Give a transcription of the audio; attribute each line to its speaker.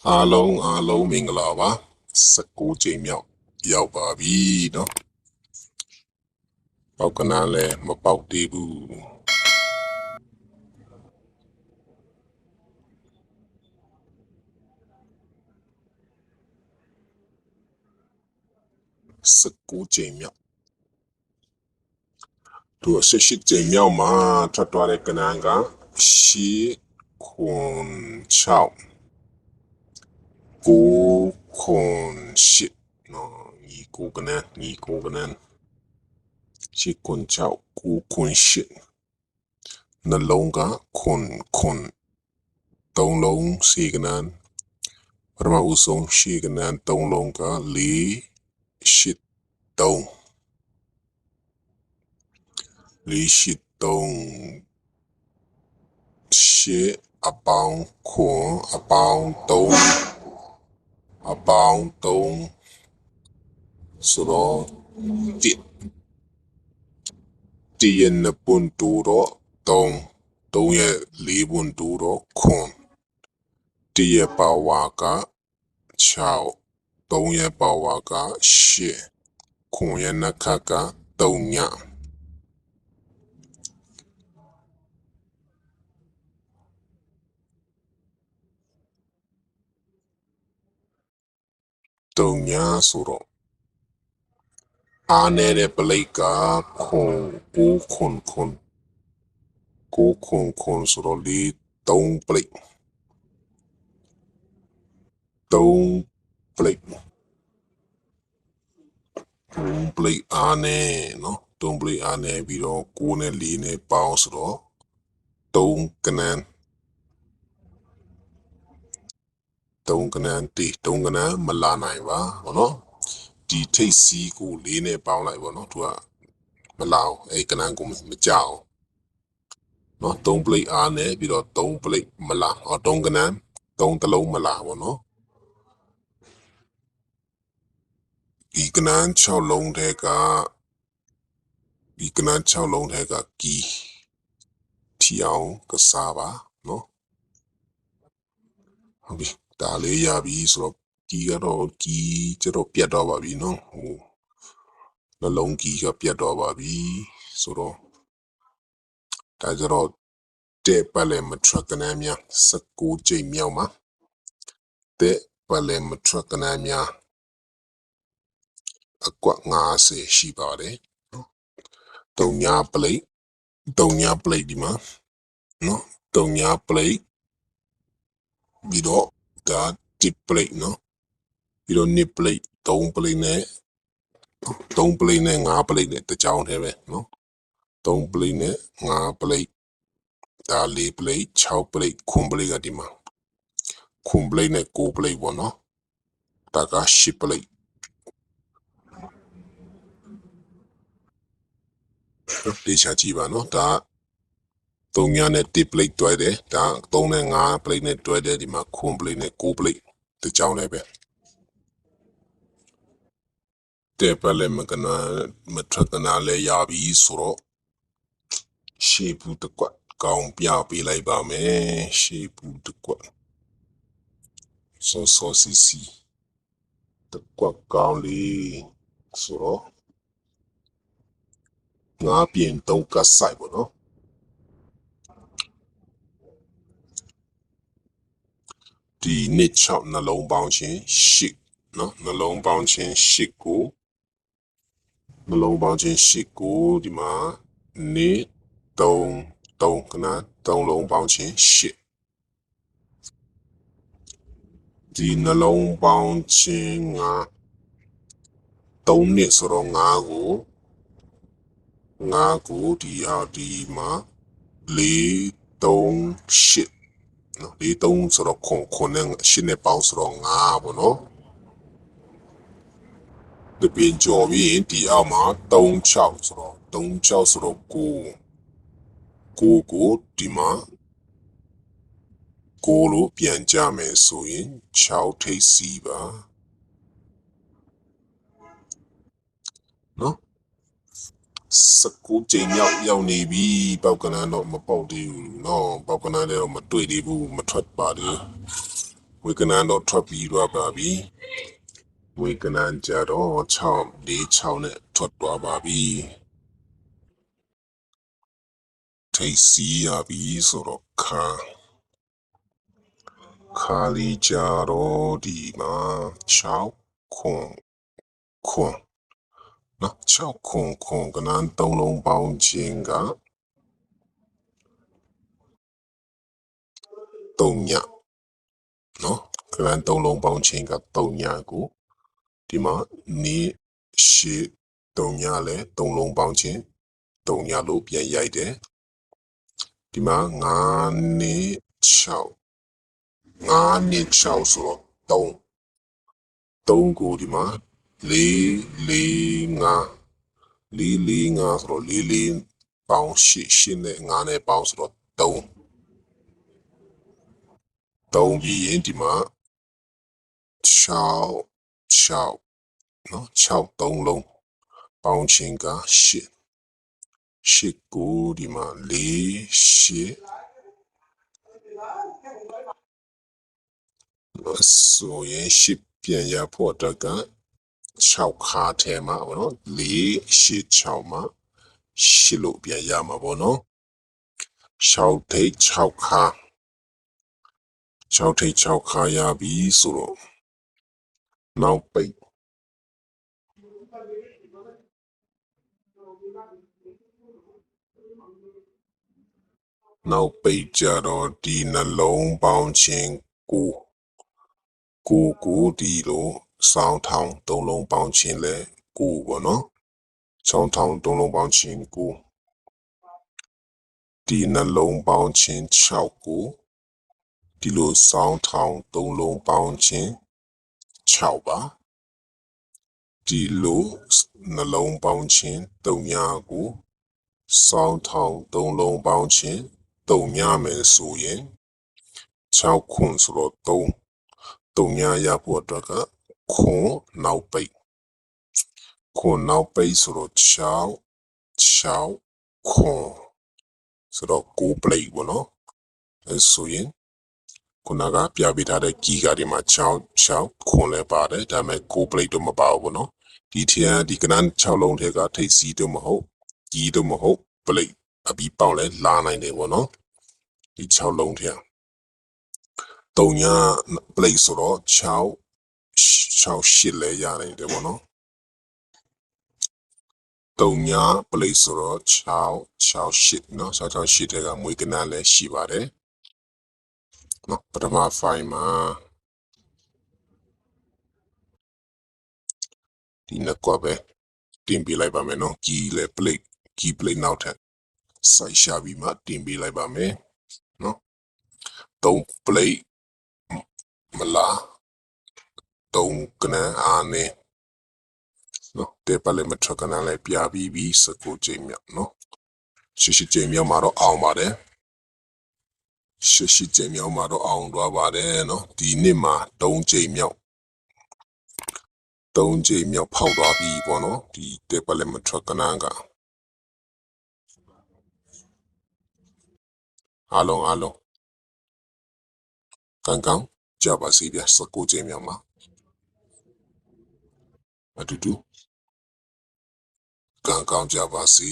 Speaker 1: အားလုံးမင်္ဂလာပါ19ချိန်မြောက်ရောက်ပါပြီเนาะပေါက်ကနာလည်းမပေါက်သေးဘူး19ချိန်မြောက်သူ18ချိန်မြောက်မှာထွက်သွားတဲ့ကနန်းကရှီခွန်ချောက်ကိုခွန်ရှစ်နော်ညီကိုကနန်းရှီခွန်ချောက်ကိုခွန်ရှစ်နှလုံးကခွန်သုံးလုံးစီကနန်းပထမဦးဆုံးရှေကနန်းသုံးလုံးက4 8 3 ရှေအပေါင်းခွန်အပေါင်း3ဆိုတော့တရနပွန်တူတော့3ရဲ့4ပွန်တူတော့ခွန်တရပါဝါက6 3ရဲ့ပါဝါက8ခွန်ရဲ့နခက3ည3ညဆိုတော့အားနေတဲ့ပလိတ်ကခွန်9ခွန်ဆိုတော့3ပလိတ်အားနေနော်3ပလိတ်အားနေပြီးတော့9နဲ့4နဲ့ပေါင်းဆိုတော့3ကနန်းမလာနိုင်ပါဘောနော်ဒီထိတ်စီးကို4နဲ့ပေါင်းလိုက်ဘောနော်သူကမလာအောင်အဲ့ကနန်းကိုမကြောက်နော်3ပလိတ်အားနေပြီးတော့3ပလိတ်မလာ3ကနန်း3တလုံးမလာဘောနော်ဒီကနန်း6လုံးထဲကကီထီအောင်ကစားပါနော်ဟုတ်ပြီဒါလေးရပြီဆိုတော့ကီကျတော့ပြတ်တော့ပါပြီနော်ဟိုနှလုံးကီကပြတ်တော့ပါပြီဆိုတော့ဒါကြတော့တဲ့ပတ်လည်းမထွက်ကနန်းများ19ချိန်မြောက်မှာတဲ့ပတ်လည်းမထွက်ကနန်းများအကွက်50ရှိပါတယ်နော်3ညပလိတ်ဒီမှာနော်3ညပလိတ်ပြီးတော့ဒါတစ်ပလိတ်နော်ပြီးတော့2ပလိတ်3ပလိတ်နဲ့5ပလိတ်နဲ့တကြောင်တည်းပဲနော်3ပလိတ်နဲ့5ပလိတ်ဒါ4ပလိတ်6ပလိတ်ခွန်ပလိတ်ကဒီမှာခွန်ပလိတ်နဲ့9ပလိတ်ပေါ့နော်ဒါက10ပလိတ်တေချာကြည့်ပါနော်ဒါ3ညနဲ့1ပလိတ်တွဲတယ်ဒါ3နဲ့5ပလိတ်နဲ့တွဲတယ်ဒီမှာခွန်ပလိတ်နဲ့9ပလိတ်တကြောင်လည်းပဲတဲ့ပလည်းမထွက်ကနာလည်းရပြီဆိုတော့ရှေ့ဘူးတစ်ကွက်ကောင်းပြပေးလိုက်ပါမယ်ရှေ့ဘူးတစ်ကွက်စောစီတစ်ကွက်ကောင်းလေးဆိုတော့5ပြင်3ကတ်ဆိုင်ပေါ့နော်ဒီနှစ်6နှလုံးပေါင်းခြင်း8နော်နှလုံးပေါင်းခြင်း8ကိုဒီမှာနေ့3ကန3လုံးပေါင်းခြင်း8ဒီနှလုံးပေါင်းခြင်းက3နှစ်ဆိုတော့5ကိုဒီမှာ4 3 8နော်4 3ဆိုတော့ခွန်နဲ့8နဲ့ပေါင်းဆိုတော့5ပေါ့နော်ဒီပြင်ကျော်ပြီးရင်ဒီအောက်မှာ3 6ဆိုတော့9ကိုဒီမှာ9လို့ပြန်ကြမယ်ဆိုရင်6ထိပ်စီပါနော်19ချိန်မြောက်ရောက်နေပြီပေါက်ကနန်းတော့မပေါက်သေးဘူးနော်ပေါက်ကနန်းလည်းတော့မတွေ့သေးဘူးမထွက်ပါသေး ဝေကနန်တော့ထွက်ပြီးတော့ပါပြီဝေကနန်ကြတော့6နဲ့ထွက်သွားပါပြီထိတ်စီးရပြီဆိုတော့ခါလီကြတော့ဒီမှာ6ခွန်နော်6ခွန်ကနန်3လုံးပေါင်းခြင်းက3ညနော်ကနန်3လုံးပေါင်းခြင်းက3ညကိုဒီမှာနေရှိ3ညလဲ3လုံးပေါင်းခြင်း3ညလို့ပြန်ရိုက်တယ်ဒီမှာ9နှစ်6ဆိုတော့3ကိုဒီမှာ445ဆိုတော့4ပေါင်း8နဲ့9နဲ့ပေါင်းဆိုတော့3ပြီးရင်ဒီမှာ6နော်6 3လုံးပေါင်းခြင်းက8ကိုဒီမှာဆိုရင်8ပြန်ရဖို့အတွက်က6ခါထဲမှာပေါ့နော်6မှာ8လို့ပြန်ရမှာပေါ့နော်6ထိတ်6ခါရပြီဆိုတော့နောက်ပိတ်ကြတော့ဒီနှလုံးပေါင်းခြင်းကိုဒီလိုစောင်းထောင်3လုံးပေါင်းခြင်းလဲပေါ့နော်စောင်းထောင်3လုံးပေါင်းခြင်းဒီနှလုံးပေါင်းခြင်း6ကိုဒီလိုစောင်းထောင်3လုံးပေါင်းခြင်း6ပါဒီလိုနှလုံးပေါင်းခြင်း3ညကိုစောင်းထောင်3လုံးပေါင်းခြင်း3ညမယ်ဆိုရင်6ခွန်ဆိုတော့3ညရဖို့အတွက်ကခွန်နောက်ပိတ်ဆိုတော့6ခွန်ဆိုတော့9 plate ပေါ့နော်အဲဆိုရင်ခုနကပြပေးထားတဲ့ကီကဒီမှာ6ခွန်လဲပါတယ်ဒါပေမဲ့9 plate တော့မပါဘူးပေါ့နော်ဒီကနန်း6လုံးထဲကထိတ်စီးတော့မဟုတ်ကီတော့မဟုတ် plate အပြီးပေါက်လဲလာနိုင်တယ်ပေါ့နော်ဒီ6လုံးထဲ3ည plate ဆိုတော့6လဲရနိုင်တယ်ပေါ့နော်3ည plate ဆိုတော့6နော်6ထဲကမွေးကနန်းလဲရှိပါတယ်နော်ပထမ file မှာဒီနှစ်ကွက်ပဲတင်ပေးလိုက်ပါမယ်နော်ကီးလဲ plate နောက်ထပ်စိုက်ရှာပြီးမှတင်ပေးလိုက်ပါမယ်နော်3 plate မလား3ကနန်းအားနဲ့နော်တဲ့ပါလေမထကနန်းလဲပြပြီးပြီ19ချိန်မြောက်နော်18ချိန်မြောက်မှာတော့အောင်ပါတယ်18ချိန်မြောက်မှာတော့အောင်သွားပါတယ်နော်ဒီနှစ်မှာ3ချိန်မြောက်ဖောက်သွားပြီပေါ့နော်ဒီတဲ့ပါလေမထကနန်းကအားလုံးကောင်းကြပါစေဗျ19ချိန်မြောက်မှာအတူတူကောင်းကြပါစေ